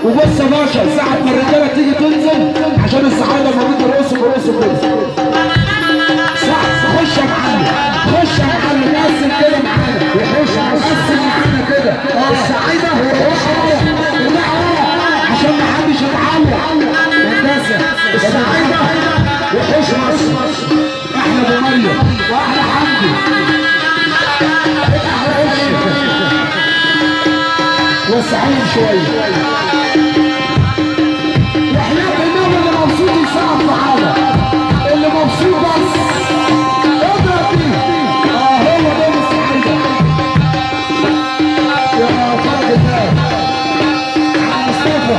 وبص يا باشا ساعة ما الرجالة تيجي تنزل عشان الصعايدة موجود يرقصوا كده. صح خش يا معلم، خش يا معلم قسم كده معانا، وخش قسم معانا كده. الصعايدة روح عشان ما حدش يتعلق. هندسة الصعايدة وخش مصر. احلى ابو مريم واحلى حمدي احلى وش وسعين شوية. وحياة النبي اللي مبسوط يسقف معانا، اللي مبسوط بس اضرب فيه. هو ده الصعايدة يا فرد الله عم مصطفى.